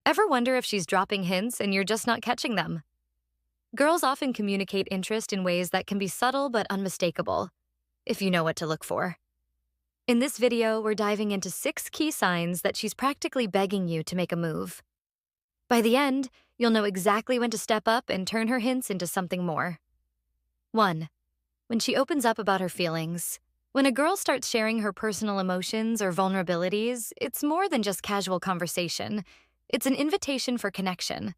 Ever wonder if she's dropping hints and you're just not catching them? Girls often communicate interest in ways that can be subtle but unmistakable, if you know what to look for. In this video, we're diving into 6 key signs that she's practically begging you to make a move. By the end, you'll know exactly when to step up and turn her hints into something more. 1. When she opens up about her feelings. When a girl starts sharing her personal emotions or vulnerabilities, it's more than just casual conversation. It's an invitation for connection.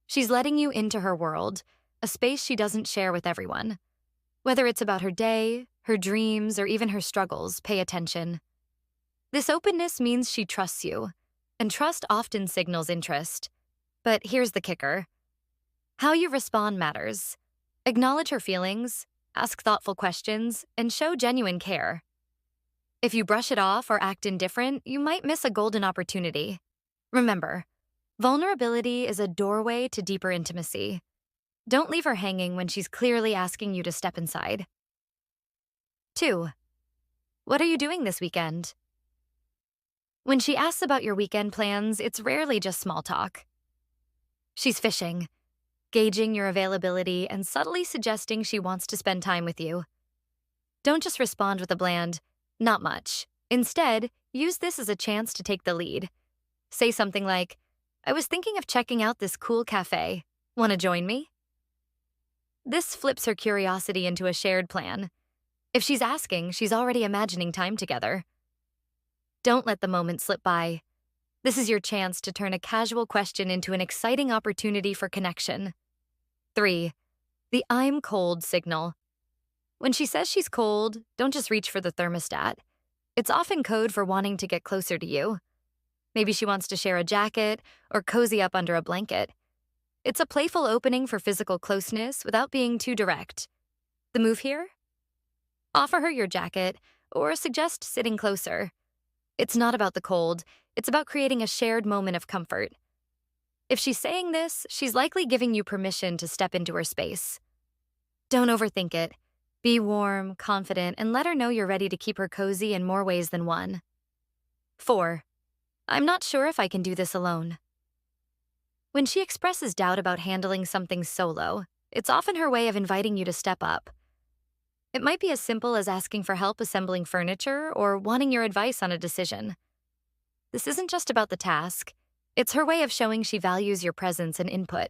She's letting you into her world, a space she doesn't share with everyone. Whether it's about her day, her dreams, or even her struggles, pay attention. This openness means she trusts you, and trust often signals interest. But here's the kicker. How you respond matters. Acknowledge her feelings, ask thoughtful questions, and show genuine care. If you brush it off or act indifferent, you might miss a golden opportunity. Remember, vulnerability is a doorway to deeper intimacy. Don't leave her hanging when she's clearly asking you to step inside. 2. What are you doing this weekend? When she asks about your weekend plans, it's rarely just small talk. She's fishing, gauging your availability and subtly suggesting she wants to spend time with you. Don't just respond with a bland, "not much." Instead, use this as a chance to take the lead. Say something like, "I was thinking of checking out this cool cafe. Want to join me?" This flips her curiosity into a shared plan. If she's asking, she's already imagining time together. Don't let the moment slip by. This is your chance to turn a casual question into an exciting opportunity for connection. 3. The "I'm cold" signal. When she says she's cold, don't just reach for the thermostat. It's often code for wanting to get closer to you. Maybe she wants to share a jacket or cozy up under a blanket. It's a playful opening for physical closeness without being too direct. The move here? Offer her your jacket or suggest sitting closer. It's not about the cold, it's about creating a shared moment of comfort. If she's saying this, she's likely giving you permission to step into her space. Don't overthink it. Be warm, confident, and let her know you're ready to keep her cozy in more ways than one. 4. I'm not sure if I can do this alone. When she expresses doubt about handling something solo, it's often her way of inviting you to step up. It might be as simple as asking for help assembling furniture or wanting your advice on a decision. This isn't just about the task. It's her way of showing she values your presence and input.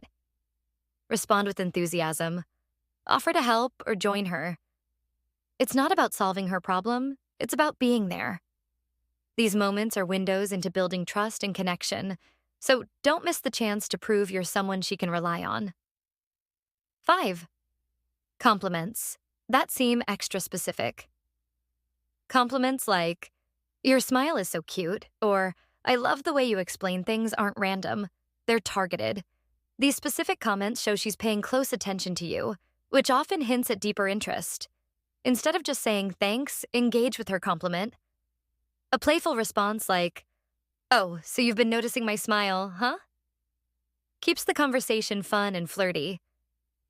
Respond with enthusiasm. Offer to help or join her. It's not about solving her problem, it's about being there. These moments are windows into building trust and connection, so don't miss the chance to prove you're someone she can rely on. 5. Compliments that seem extra specific. Compliments like, "Your smile is so cute," or "I love the way you explain things" aren't random. They're targeted. These specific comments show she's paying close attention to you, which often hints at deeper interest. Instead of just saying thanks, engage with her compliment. A playful response like, "Oh, so you've been noticing my smile, huh?" keeps the conversation fun and flirty.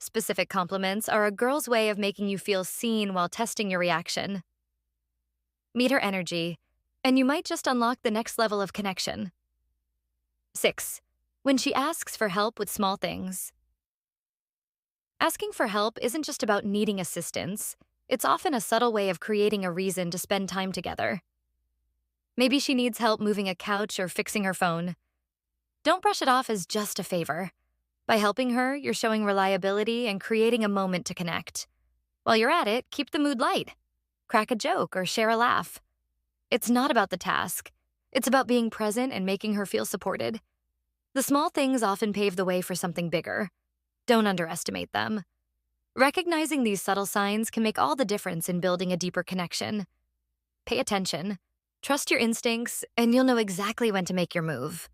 Specific compliments are a girl's way of making you feel seen while testing your reaction. Meet her energy, and you might just unlock the next level of connection. 6. When she asks for help with small things. Asking for help isn't just about needing assistance. It's often a subtle way of creating a reason to spend time together. Maybe she needs help moving a couch or fixing her phone. Don't brush it off as just a favor. By helping her, you're showing reliability and creating a moment to connect. While you're at it, keep the mood light. Crack a joke or share a laugh. It's not about the task. It's about being present and making her feel supported. The small things often pave the way for something bigger. Don't underestimate them. Recognizing these subtle signs can make all the difference in building a deeper connection. Pay attention, trust your instincts, and you'll know exactly when to make your move.